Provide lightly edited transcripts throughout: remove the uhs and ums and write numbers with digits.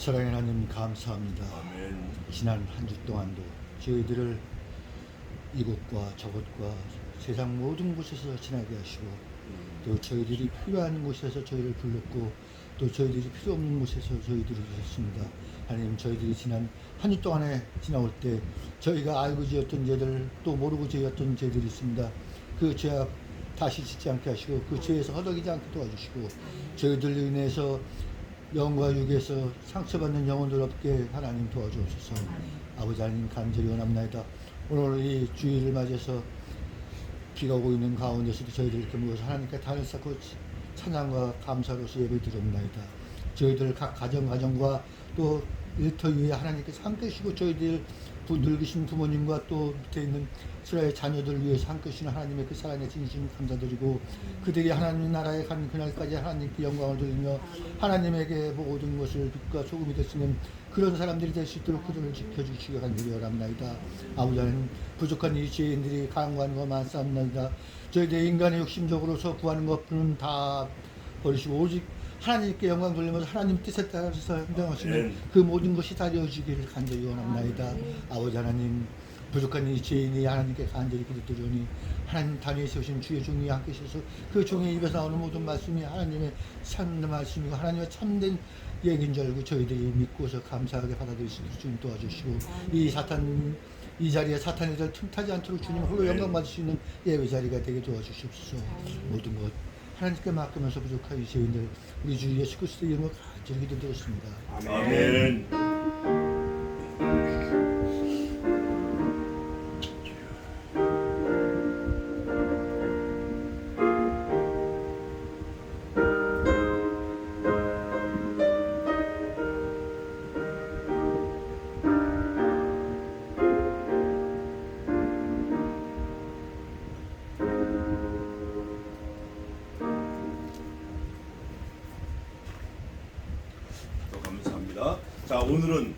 사랑의 하나님 감사합니다. 아멘. 지난 한 주 동안도 저희들을 이곳과 저곳과 세상 모든 곳에서 지나게 하시고 또 저희들이 필요한 곳에서 저희를 불렀고 또 저희들이 필요 없는 곳에서 저희들을 주셨습니다. 하나님, 저희들이 지난 한 주 동안에 지나올 때 저희가 알고 지었던 죄들 또 모르고 지었던 죄들이 있습니다. 그 죄악 다시 짓지 않게 하시고 그 죄에서 허덕이지 않게 도와주시고 저희들로 인해서 영과 육에서 상처받는 영혼들 없게 하나님 도와주옵소서. 아버지 하나님 간절히 원합나이다. 오늘 이 주일을 맞이해서 비가 오고 있는 가운데서도 저희들 이렇게 모여서 하나님께 단을 쌓고 찬양과 감사로서 예배 드립니다. 저희들 각 가정과 또 일터 위에 하나님께서 함께 하시고 저희들 늙으신 부모님과 또 밑에 있는 이스라엘 자녀들을 위해서 함께 하시는 하나님의 그 사랑에 진심 감사드리고 그들이 하나님 나라에 가는 그날까지 하나님께 영광을 돌리며 하나님에게 모든 것을 빛과 소금이 됐으면 그런 사람들이 될 수 있도록 그들을 지켜주시기 간절히 원합나이다. 아버지 하나님, 부족한 이 죄인들이 강구하는 것만 싸움나이다. 저희들 인간의 욕심적으로서 구하는 것은 다 버리시고 오직 하나님께 영광 돌리면서 하나님 뜻에 따라서 행동하시는 그 모든 것이 다 이루어지기를 간절히 원합나이다. 아버지 하나님, 부족한 이 죄인이 하나님께 간절히 기도드리오니 하나님 단위에 세우신 주의 종이 함께 있어서 그 종의 입에서 나오는 모든 말씀이 하나님의 참된 말씀이고 하나님의 참된 얘기인 줄 알고 저희들이 믿고서 감사하게 받아들일 수 있도록 주님 도와주시고 이 자리에 사탄이들 틈타지 않도록 주님 홀로 영광 받을 수 있는 예배 자리가 되게 도와주시옵소서. 모든 것 하나님께 맡기면서 부족한 이 죄인들 우리 주 예수 그리스도의 이름으로 간절히 기도드렸습니다. 아멘. 감사합니다. 자, 오늘은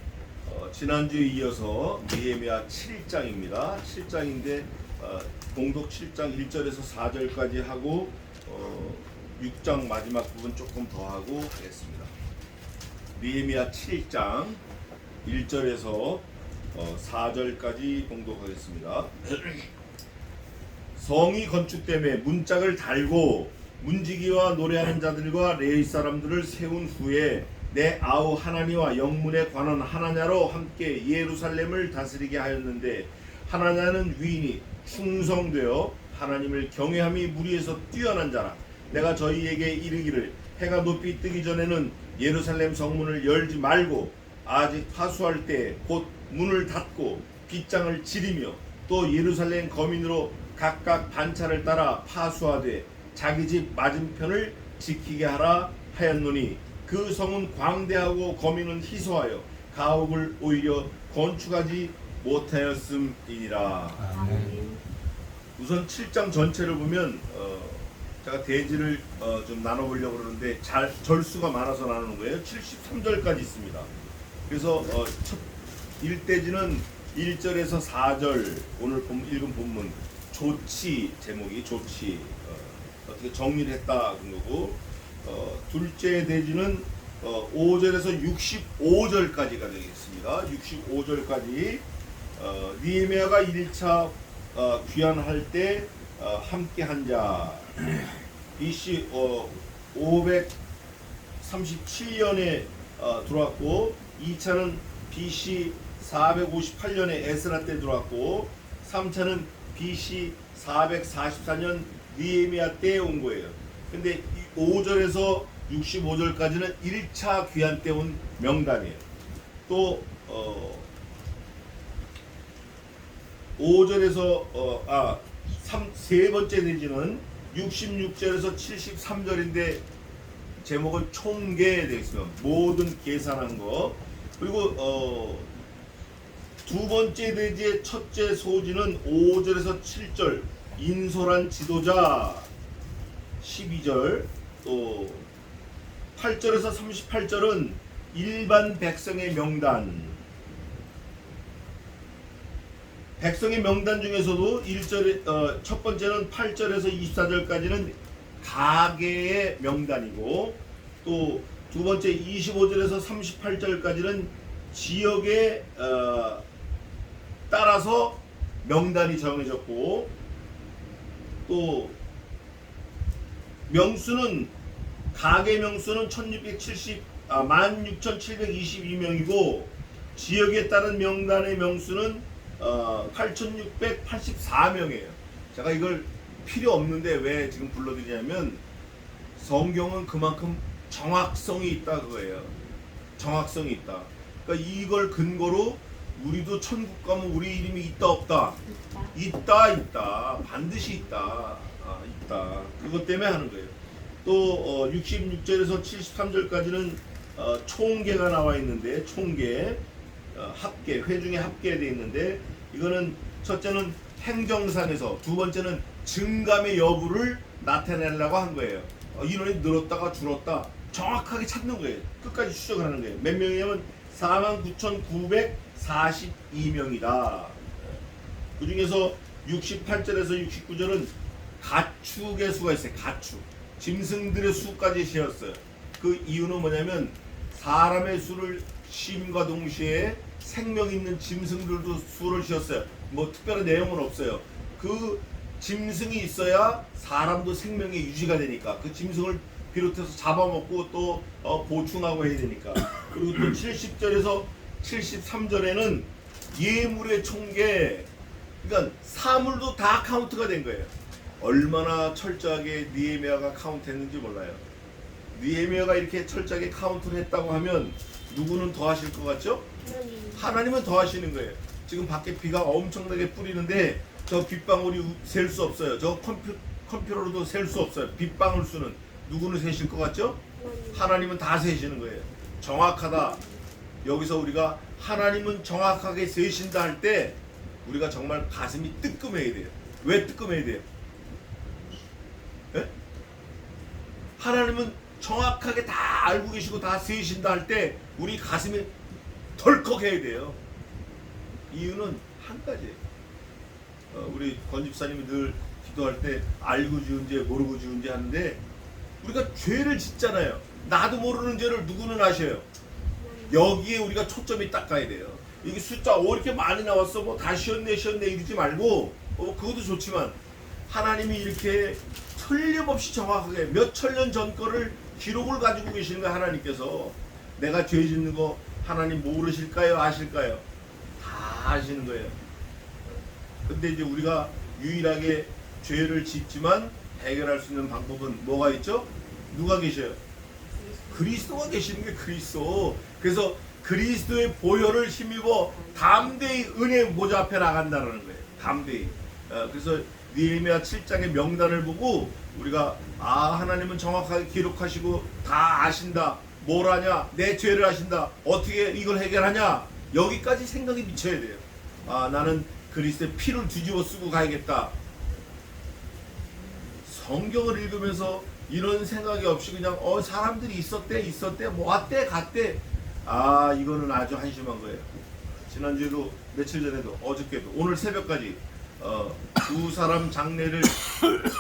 지난주에 이어서 느헤미야 7장입니다. 7장인데 공독 7장 1절에서 4절까지 하고 6장 마지막 부분 조금 더 하고 하겠습니다. 느헤미야 7장 1절에서 4절까지 공독하겠습니다. 성이 건축됨에 문짝을 달고 문지기와 노래하는 자들과 레위 사람들을 세운 후에 내 아우 하나니와 영문에 관한 하나냐로 함께 예루살렘을 다스리게 하였는데 하나냐는 위인이 충성되어 하나님을 경외함이 무리에서 뛰어난 자라. 내가 저희에게 이르기를 해가 높이 뜨기 전에는 예루살렘 성문을 열지 말고 아직 파수할 때 곧 문을 닫고 빗장을 지리며 또 예루살렘 거민으로 각각 반차를 따라 파수하되 자기 집 맞은편을 지키게 하라 하였노니 그 성은 광대하고 거민은 희소하여 가옥을 오히려 건축하지 못하였음이니라. 우선 7장 전체를 보면 제가 대지를 좀 나눠보려고 그러는데 절수가 많아서 나누는 거예요. 73절까지 있습니다. 그래서 첫 1대지는 1절에서 4절 오늘 읽은 본문 조치 제목이 조치 어떻게 정리를 했다 그런 거고 둘째 대지는 5절에서 65절까지가 되겠습니다. 65절까지 느헤미야가 1차 귀환할 때 함께 한 자 BC 537년에 들어왔고 2차는 BC 458년에 에스라 때 들어왔고 3차는 BC 444년 느헤미야 때에 온 거예요. 근데 5절에서 65절까지는 1차 귀환 때 온 명단이에요. 또 5절에서 세 번째 대지는 66절에서 73절인데 제목은 총계 되겠습니다. 모든 계산한 거. 그리고 두 번째 대지의 첫째 소지는 5절에서 7절 인솔한 지도자 12절 또 8절에서 38절은 일반 백성의 명단. 백성의 명단 중에서도 1절 첫 번째는 8절에서 24절까지는 가계의 명단이고 또 두 번째 25절에서 38절까지는 지역에 따라서 명단이 정해졌고, 또 명수는 가계 명수는 16,722명이고 지역에 따른 명단의 명수는 8,684명이에요. 제가 이걸 필요 없는데 왜 지금 불러드리냐면 성경은 그만큼 정확성이 있다 그거예요. 정확성이 있다. 그러니까 이걸 근거로 우리도 천국 가면 우리 이름이 있다 없다? 있다. 반드시 있다. 있다. 그것 때문에 하는 거예요. 또 66절에서 73절까지는 총계가 나와 있는데, 총계, 합계, 회중에 합계되어 있는데, 이거는 첫째는 행정상에서, 두 번째는 증감의 여부를 나타내려고 한 거예요. 인원이 늘었다가 줄었다 정확하게 찾는 거예요. 끝까지 추적을 하는 거예요. 몇 명이냐면 49,942명이다. 그 중에서 68절에서 69절은 가축의 수가 있어요. 가축. 짐승들의 수까지 세었어요. 그 이유는 뭐냐면 사람의 수를 쉼과 동시에 생명 있는 짐승들도 수를 세었어요. 뭐 특별한 내용은 없어요. 그 짐승이 있어야 사람도 생명이 유지가 되니까, 그 짐승을 비롯해서 잡아먹고 또 보충하고 해야 되니까. 그리고 또 70절에서 73절에는 예물의 총계, 그러니까 사물도 다 카운트가 된 거예요. 얼마나 철저하게 느헤미야가 카운트했는지 몰라요. 느헤미야가 이렇게 철저하게 카운트를 했다고 하면 누구는 더 하실 것 같죠? 하나님은 더 하시는 거예요. 지금 밖에 비가 엄청나게 뿌리는데 저 빗방울이 셀 수 없어요. 저 컴퓨터로도 셀 수 없어요. 빗방울 수는 누구는 세실 것 같죠? 하나님은 다 세시는 거예요. 정확하다. 여기서 우리가 하나님은 정확하게 세신다 할 때 우리가 정말 가슴이 뜨끔해야 돼요. 왜 뜨끔해야 돼요? 에? 하나님은 정확하게 다 알고 계시고 다 세신다 할 때 우리 가슴이 덜컥해야 돼요. 이유는 한 가지예요. 우리 권 집사님이 늘 기도할 때 알고 지은지 모르고 지은지 하는데, 우리가 죄를 짓잖아요. 나도 모르는 죄를 누구는 아셔요. 여기에 우리가 초점이 딱 가야 돼요. 이게 숫자 이렇게 많이 나왔어 뭐 다 쉬었네 이러지 말고, 그것도 좋지만 하나님이 이렇게 틀림없이 정확하게 몇 천년 전 거를 기록을 가지고 계시는 거예요. 하나님께서 내가 죄 짓는 거 하나님 모르실까요? 아실까요? 다 아시는 거예요. 근데 이제 우리가 유일하게 죄를 짓지만 해결할 수 있는 방법은 뭐가 있죠? 누가 계셔요? 그리스도가 계시는 게 그리스도. 그래서 그리스도의 보혈을 힘입어 담대히 은혜의 모자 앞에 나간다는 거예요. 담대히. 그래서 느헤미야 7장의 명단을 보고 우리가 하나님은 정확하게 기록하시고 다 아신다. 뭘 하냐? 내 죄를 아신다. 어떻게 이걸 해결하냐? 여기까지 생각이 미쳐야 돼요. 나는 그리스도의 피를 뒤집어 쓰고 가야겠다. 성경을 읽으면서 이런 생각이 없이 그냥 사람들이 있었대 뭐 왔대 갔대, 이거는 아주 한심한 거예요. 지난주에도 며칠 전에도 어저께도 오늘 새벽까지 두 사람 장례를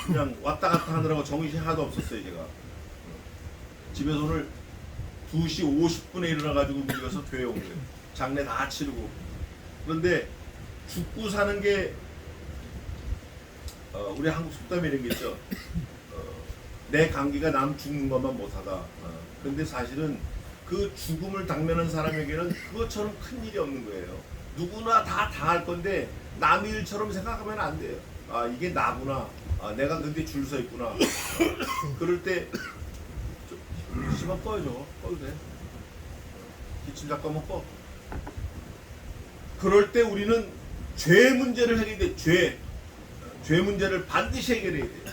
그냥 왔다 갔다 하느라고 정신이 하나도 없었어요. 제가 집에서 오늘 2시 50분에 일어나가지고 우리가서 교회 온 거예요. 장례 다 치르고. 그런데 죽고 사는 게 우리 한국 속담에 이런 게 있죠. 내 감기가 남 죽는 것만 못하다. 근데 사실은 그 죽음을 당면한 사람에게는 그것처럼 큰 일이 없는 거예요. 누구나 다 당할 건데 남의 일처럼 생각하면 안 돼요. 이게 나구나. 내가 근데 줄 서 있구나. 그럴 때 기침만 꺼야죠. 꺼도 돼. 기침 잠깐만 꺼. 그럴 때 우리는 죄 문제를 해결해야 돼. 죄 문제를 반드시 해결해야 돼요.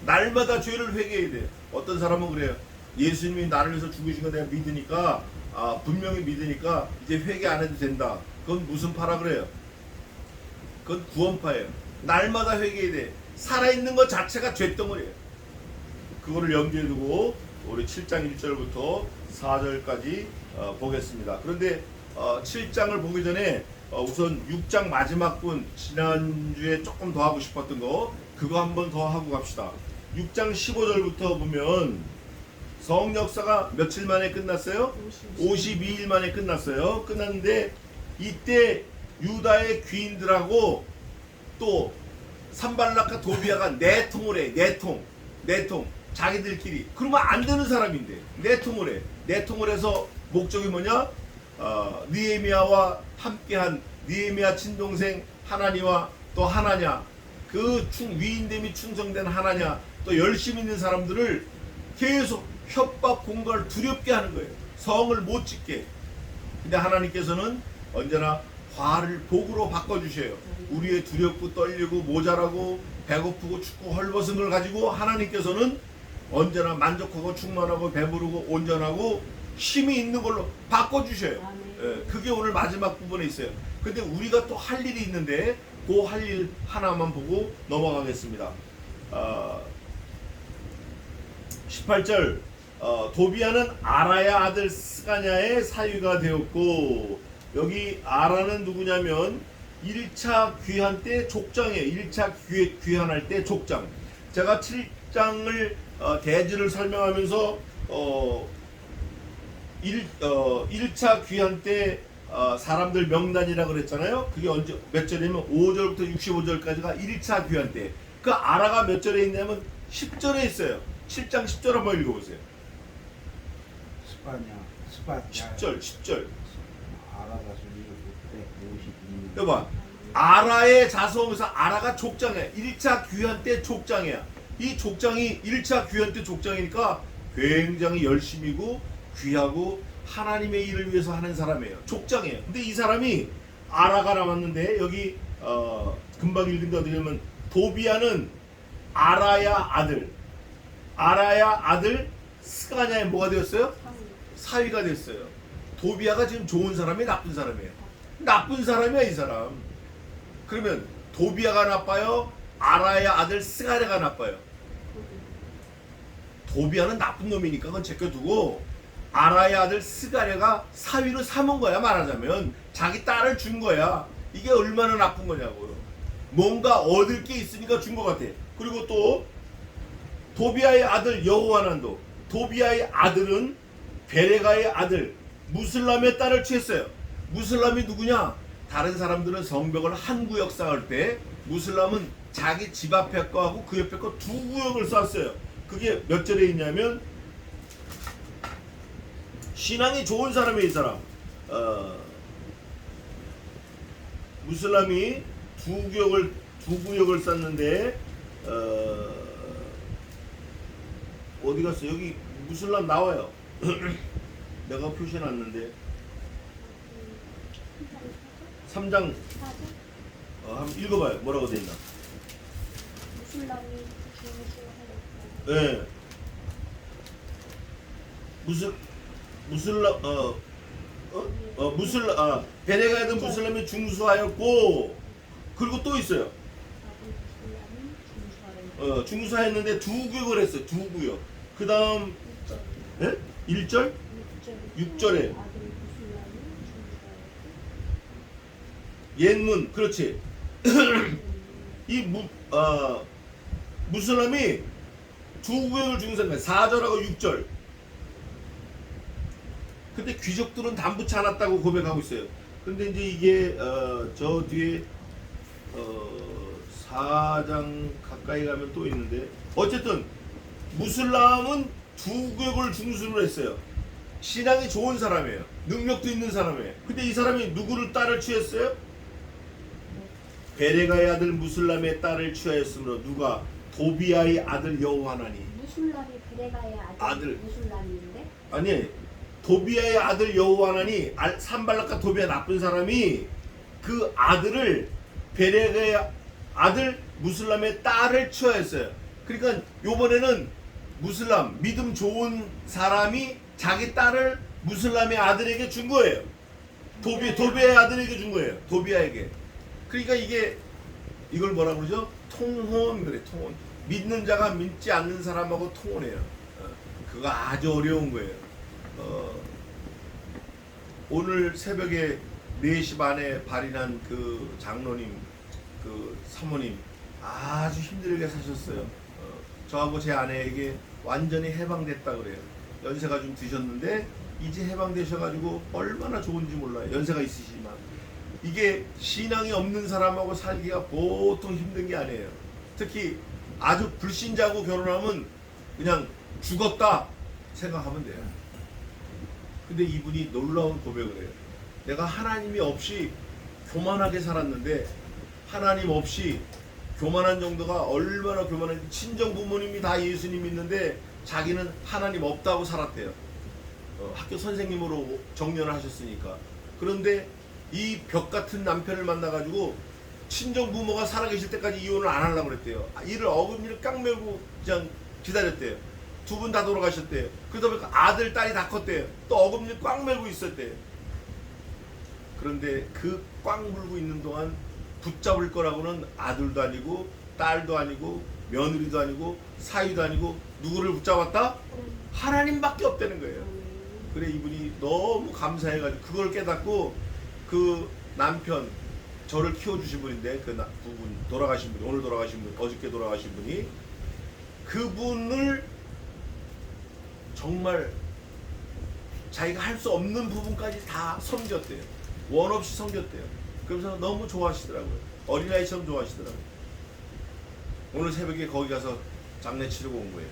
날마다 죄를 회개해야 돼요. 어떤 사람은 그래요. 예수님이 나를 위해서 죽으신 거 내가 믿으니까, 분명히 믿으니까 이제 회개 안 해도 된다. 그건 무슨 파라 그래요? 그건 구원파예요. 날마다 회개해야 돼. 살아있는 것 자체가 죄덩어리예요. 그거를 염두에 두고 우리 7장 1절부터 4절까지 보겠습니다. 그런데 7장을 보기 전에 우선 6장 마지막 분, 지난주에 조금 더 하고 싶었던 거, 그거 한번 더 하고 갑시다. 6장 15절부터 보면 성 역사가 며칠 만에 끝났어요? 52일 만에 끝났어요. 끝났는데 이때 유다의 귀인들하고 또 산발락과 도비아가 내통을 해. 내통. 자기들끼리. 그러면 안 되는 사람인데 내통을 해. 내통을 해서 목적이 뭐냐? 느헤미야와 함께한 느헤미야 친동생 하나니와 또 하나냐, 그 위인됨이 충성된 하나냐, 또 열심히 있는 사람들을 계속 협박 공갈을 두렵게 하는 거예요. 성을 못 짓게. 근데 하나님께서는 언제나 화를 복으로 바꿔주셔요. 우리의 두렵고 떨리고 모자라고 배고프고 춥고 헐벗은 걸 가지고 하나님께서는 언제나 만족하고 충만하고 배부르고 온전하고 힘이 있는 걸로 바꿔주셔요. 예, 그게 오늘 마지막 부분에 있어요. 근데 우리가 또 할 일이 있는데 그 할 일 하나만 보고 넘어가겠습니다. 18절 도비아는 아라야 아들 스가냐의 사위가 되었고, 여기 아라는 누구냐면 1차 귀환 때 족장이에요. 1차 귀환할 때 족장. 제가 7장을 대지를 설명하면서 1차 귀환 때 사람들 명단이라고 그랬잖아요. 그게 언제 몇 절이면 5절부터 65절까지가 1차 귀환 때. 그 아라가 몇 절에 있냐면 10절에 있어요. 7장 10절 한번 읽어보세요. 스파냐 10절. 아라가 소리를 못해 52년. 여봐, 아라의 자손에서 아라가 족장이야. 1차 귀환 때 족장이야. 이 족장이 1차 귀환 때 족장이니까 굉장히 열심이고 귀하고 하나님의 일을 위해서 하는 사람이에요. 족장이에요. 근데 이 사람이 아라가 남았는데 여기 금방 읽은 데 어떻게 보면 도비아는 아라야 아들 스가냐의 뭐가 되었어요? 사위가 됐어요. 도비아가 지금 좋은 사람이 나쁜 사람이에요? 나쁜 사람이야 이 사람. 그러면 도비아가 나빠요? 아라야 아들 스가냐가 나빠요? 도비아는 나쁜 놈이니까 그건 제껴두고 아라의 아들 스가랴가 사위로 삼은 거야. 말하자면 자기 딸을 준 거야. 이게 얼마나 나쁜 거냐고요. 뭔가 얻을 게 있으니까 준 것 같아. 그리고 또 도비아의 아들 여호하난도, 도비아의 아들은 베레가의 아들 무슬람의 딸을 취했어요. 무슬람이 누구냐? 다른 사람들은 성벽을 한 구역 쌓을 때 무슬람은 자기 집 앞에 거하고 그 옆에 거 두 구역을 쌓았어요. 그게 몇 절에 있냐면, 신앙이 좋은 사람이 이 사람. 무슬람이 두 구역을 쌓는데 어디 갔어? 여기 무슬람 나와요. 내가 표시해놨는데 3장 한번 읽어봐요. 뭐라고 돼 있나? 무슬람이 중시하였고. 네. 베레가야든 무슬람이 중수하였고, 그리고 또 있어요. 아들 무슬람이 중시하였고. 중수하였는데 두 구역을 했어요. 두 구역. 그 다음 6절. 1절? 6절에 아들 무슬람이 중시하였고. 옛문. 그렇지. 이 무슬람이 두 구역을 중수한 거야. 4절하고 6절. 근데 귀족들은 담붙지 않았다고 고백하고 있어요. 근데 이제 이게 저 뒤에 4장 가까이 가면 또 있는데, 어쨌든 무슬람은 두 구역을 중수를 했어요. 신앙이 좋은 사람이에요. 능력도 있는 사람이에요. 근데 이 사람이 누구를 딸을 취했어요? 베레가의 아들 무슬람의 딸을 취하였으므로. 누가? 도비아의 아들 여호하나니. 무슬람이 베레가의 아들 무슬람인데? 아니, 도비아의 아들 여호하나니, 산발락과 도비아 나쁜 사람이 그 아들을, 베레가의 아들 무슬람의 딸을 취하였어요. 그러니까 요번에는 무슬람, 믿음 좋은 사람이 자기 딸을 무슬람의 아들에게 준 거예요. 도비아의 아들에게 준 거예요. 도비아에게. 그러니까 이걸 뭐라 그러죠? 통혼. 그래, 통혼. 믿는 자가 믿지 않는 사람하고 통혼해요. 그거 아주 어려운 거예요. 오늘 새벽에 4시 반에 발인한 그 장로님, 그 사모님 아주 힘들게 사셨어요. 저하고 제 아내에게 완전히 해방됐다 그래요. 연세가 좀 드셨는데 이제 해방되셔가지고 얼마나 좋은지 몰라요. 연세가 있으시지만 이게 신앙이 없는 사람하고 살기가 보통 힘든 게 아니에요. 특히 아주 불신자하고 결혼하면 그냥 죽었다 생각하면 돼요. 근데 이분이 놀라운 고백을 해요. 내가 하나님이 없이 교만하게 살았는데 하나님 없이 교만한 정도가 얼마나 교만한지 친정 부모님이 다 예수님 믿는데 자기는 하나님 없다고 살았대요. 학교 선생님으로 정년을 하셨으니까. 그런데 이 벽 같은 남편을 만나가지고 친정 부모가 살아계실 때까지 이혼을 안 하려고 그랬대요. 이를 어금니를 깡매고 그냥 기다렸대요. 두 분 다 돌아가셨대요. 그러다 보니까 아들, 딸이 다 컸대요. 또 어금니를 꽉 매고 있었대요. 그런데 그 꽉 물고 있는 동안 붙잡을 거라고는 아들도 아니고 딸도 아니고 며느리도 아니고 사위도 아니고 누구를 붙잡았다? 하나님밖에 없다는 거예요. 그래 이분이 너무 감사해가지고 그걸 깨닫고 그 남편 저를 키워주신 분인데 그 부분 돌아가신 분이 오늘 돌아가신 분 어저께 돌아가신 분이 그분을 정말 자기가 할 수 없는 부분까지 다 섬겼대요. 원 없이 섬겼대요. 그러면서 너무 좋아하시더라고요. 어린아이처럼 좋아하시더라고요. 오늘 새벽에 거기 가서 장례 치르고 온 거예요.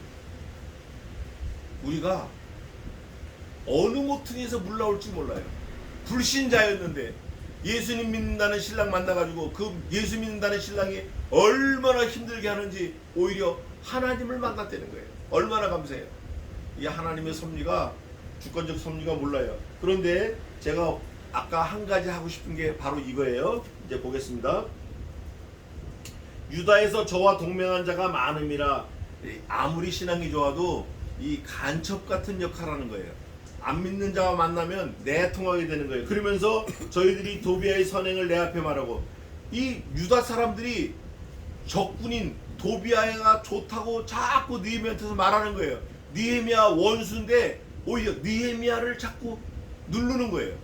우리가 어느 모퉁이에서 물 나올지 몰라요. 불신자였는데 예수님 믿는다는 신랑 만나가지고 그 예수 믿는다는 신랑이 얼마나 힘들게 하는지 오히려 하나님을 만났다는 거예요. 얼마나 감사해요. 이 하나님의 섭리가 주권적 섭리가 몰라요. 그런데 제가 아까 한 가지 하고 싶은 게 바로 이거예요. 이제 보겠습니다. 유다에서 저와 동맹한 자가 많음이라. 아무리 신앙이 좋아도 이 간첩 같은 역할을 하는 거예요. 안 믿는 자와 만나면 내통하게 되는 거예요. 그러면서 저희들이 도비아의 선행을 내 앞에 말하고 이 유다 사람들이 적군인 도비아가 좋다고 자꾸 느헤미야한테서 말하는 거예요. 느헤미야 원수인데 오히려 느헤미야를 자꾸 누르는 거예요.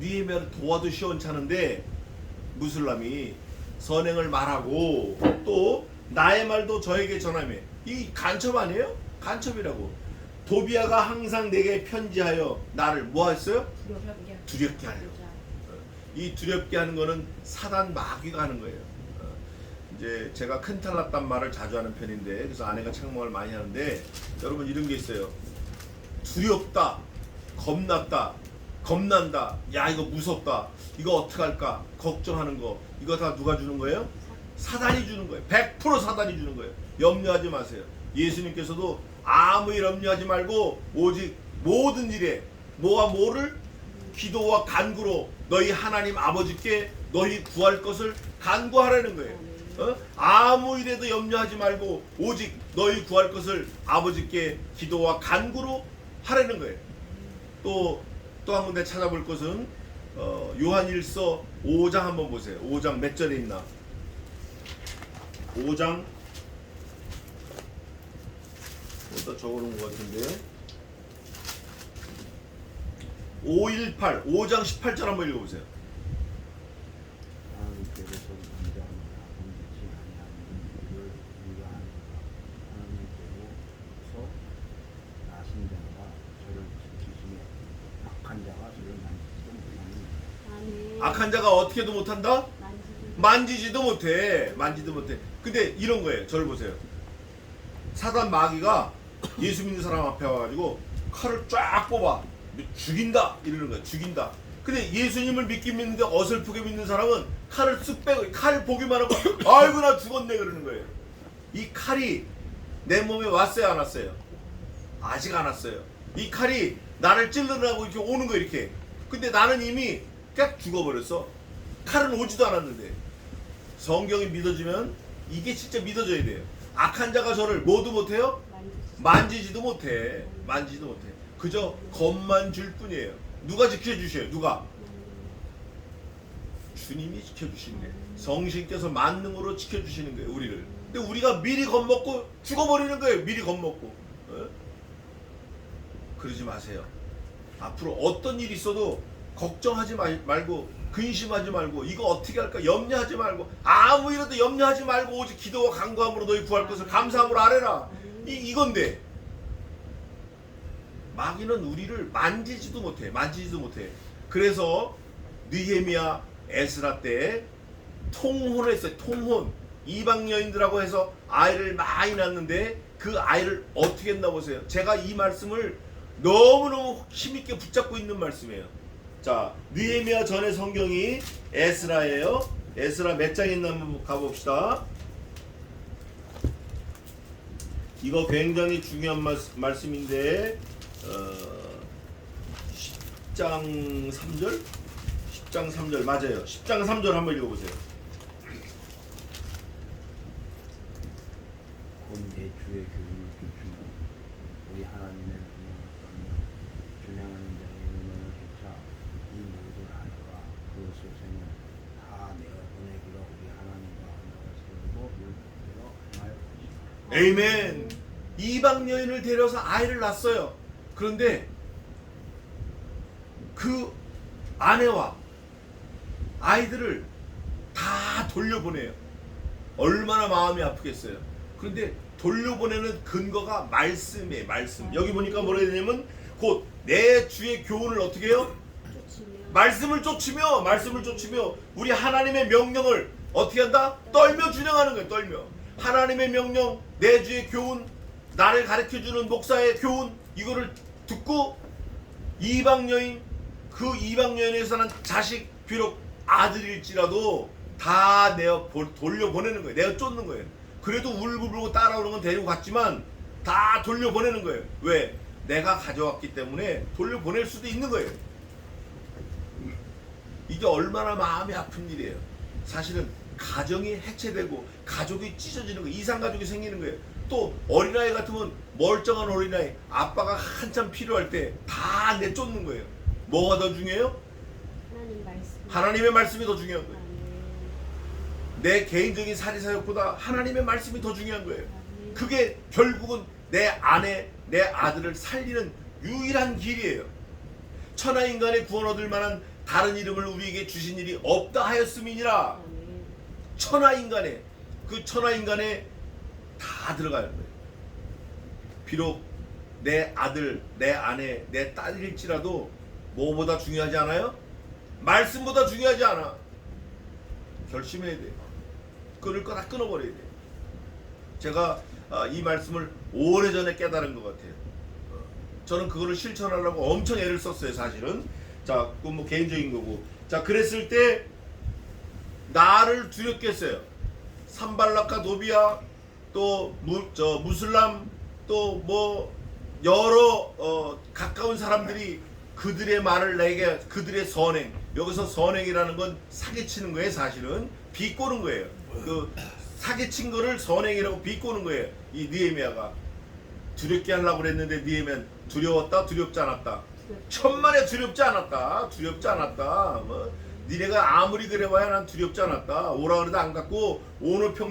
느헤미야를 도와도 시원찮은데 무슬람이 선행을 말하고 또 나의 말도 저에게 전하며 이 간첩 아니에요? 간첩이라고. 도비아가 항상 내게 편지하여 나를 뭐 했어요? 두렵게 하려고. 이 두렵게 하는 거는 사단 마귀가 하는 거예요. 이제 제가 큰 탈 났단 말을 자주 하는 편인데 그래서 아내가 책망을 많이 하는데 여러분 이런 게 있어요. 두렵다, 겁났다, 겁난다, 야 이거 무섭다, 이거 어떡할까 걱정하는 거 이거 다 누가 주는 거예요? 사단이 주는 거예요. 100% 사단이 주는 거예요. 염려하지 마세요. 예수님께서도 아무 일 염려하지 말고 오직 모든 일에 뭐와 뭐를 기도와 간구로 너희 하나님 아버지께 너희 구할 것을 간구하라는 거예요. 아무 일에도 염려하지 말고 오직 너희 구할 것을 아버지께 기도와 간구로 하라는 거예요. 또 한 군데 찾아볼 것은 요한일서 5장 한번 보세요. 5장 몇 절에 있나? 5장 어디다 적어놓은 것 같은데 518 5장 18절 한번 읽어보세요. 하나님께서 인자하노라 본짓지 아니하는 일을 인자하노라. 하나님께로서 나신 자가 저를 지키시며 악한 자가 저를 만지지도 못하니. 아멘. 악한 자가 어떻게도 못한다? 만지지도 못해. 만지도 못해. 근데 이런 거예요. 저를 보세요. 사단 마귀가 예수 믿는 사람 앞에 와가지고 칼을 쫙 뽑아 죽인다 이러는 거야. 죽인다. 근데 예수님을 믿긴 믿는데 어설프게 믿는 사람은 칼을 쓱 빼고 칼 보기만 하고 아이고 나 죽었네 그러는 거예요. 이 칼이 내 몸에 왔어요 안 왔어요? 아직 안 왔어요. 이 칼이 나를 찔러나고 이렇게 오는 거예요 이렇게. 근데 나는 이미 딱 죽어버렸어. 칼은 오지도 않았는데. 성경이 믿어지면 이게 진짜 믿어져야 돼요. 악한 자가 저를 뭐도 못해요? 만지지도 못해. 만지지도 못해. 그저 겁만 줄 뿐이에요. 누가 지켜주셔요? 누가? 주님이 지켜주시는 거예요. 성신께서 만능으로 지켜주시는 거예요. 우리를. 근데 우리가 미리 겁먹고 죽어버리는 거예요. 미리 겁먹고. 그러지 마세요. 앞으로 어떤 일이 있어도 걱정하지 말고 근심하지 말고 이거 어떻게 할까 염려하지 말고 아무 일에도 염려하지 말고 오직 기도와 간구함으로 너희 구할 것을 감사함으로 아뢰라. 이건데 마귀는 우리를 만지지도 못해. 그래서 느헤미야 에스라 때 통혼했어요. 통혼. 이방 여인들하고 해서 아이를 많이 낳는데 그 아이를 어떻게 했나 보세요. 제가 이 말씀을 너무너무 힘있게 붙잡고 있는 말씀이에요. 자, 느헤미야 전의 성경이 에스라예요. 에스라 몇 장 있나 한번 가봅시다. 이거 굉장히 중요한 말씀인데 10장 3절? 10장 3절 맞아요. 10장 3절 한번 읽어보세요. 곧 내 주의 교훈을 비추며 우리 하나님의 명령을 따르며 준행하는 자의 은혜를 조차 이 모든 아이와 그 소생을 다 내어 보내기로 우리 하나님과 언약을 세우고 율법대로 행할 것이다. 에이멘. 이방 여인을 데려서 아이를 낳았어요. 그런데 그 아내와 아이들을 다 돌려보내요. 얼마나 마음이 아프겠어요. 그런데 돌려보내는 근거가 말씀이에요. 말씀. 여기 보니까 뭐라 해야 되냐면 곧 내 주의 교훈을 어떻게 해요? 말씀을 쫓으며 우리 하나님의 명령을 어떻게 한다? 떨며 준행하는 거예요. 떨며. 하나님의 명령, 내 주의 교훈, 나를 가르쳐주는 목사의 교훈, 이거를 듣고 이방 여인, 그 이방 여인에서 난 자식, 비록 아들일지라도 다 내어 돌려보내는 거예요. 내어 쫓는 거예요. 그래도 울고불고 따라오는 건 데리고 갔지만 다 돌려보내는 거예요. 왜? 내가 가져왔기 때문에 돌려보낼 수도 있는 거예요. 이게 얼마나 마음이 아픈 일이에요. 사실은 가정이 해체되고 가족이 찢어지는 거예요. 이상가족이 생기는 거예요. 또 어린아이 같으면 멀쩡한 어린아이, 아빠가 한참 필요할 때 다 내쫓는 거예요. 뭐가 더 중요해요? 하나님 말씀. 하나님의 말씀이 더 중요한 거예요. 내 개인적인 사리사욕보다 하나님의 말씀이 더 중요한 거예요. 그게 결국은 내 아내, 내 아들을 살리는 유일한 길이에요. 천하인간의 구원 얻을 만한 다른 이름을 우리에게 주신 일이 없다 하였음이니라. 천하인간에, 그 천하인간에 다 들어가는 거예요. 비록 내 아들, 내 아내, 내 딸일지라도 뭐보다 중요하지 않아요? 말씀보다 중요하지 않아. 결심해야 돼요. 끊을 거 다 끊어버려야 돼요. 제가 이 말씀을 오래전에 깨달은 것 같아요. 저는 그거를 실천하려고 엄청 애를 썼어요, 사실은. 자, 그건 뭐 개인적인 거고. 자, 그랬을 때 나를 두렵게 했어요. 산발락과 도비아, 또 무슬람, 또 뭐 여러 가까운 사람들이 그들의 말을 내게, 그들의 선행, 여기서 선행이라는 건 사기치는 거예요. 사실은 비꼬는 거예요. 그 사기친 거를 선행이라고 비꼬는 거예요. 이 느헤미야가 두렵게 하려고 그랬는데 느헤미야는 두려웠다, 두렵지 않았다. 천만에 두렵지 않았다. 뭐 니네가 아무리 그래봐야 난 두렵지 않았다. 오라 그래도 안 갔고 오늘 평지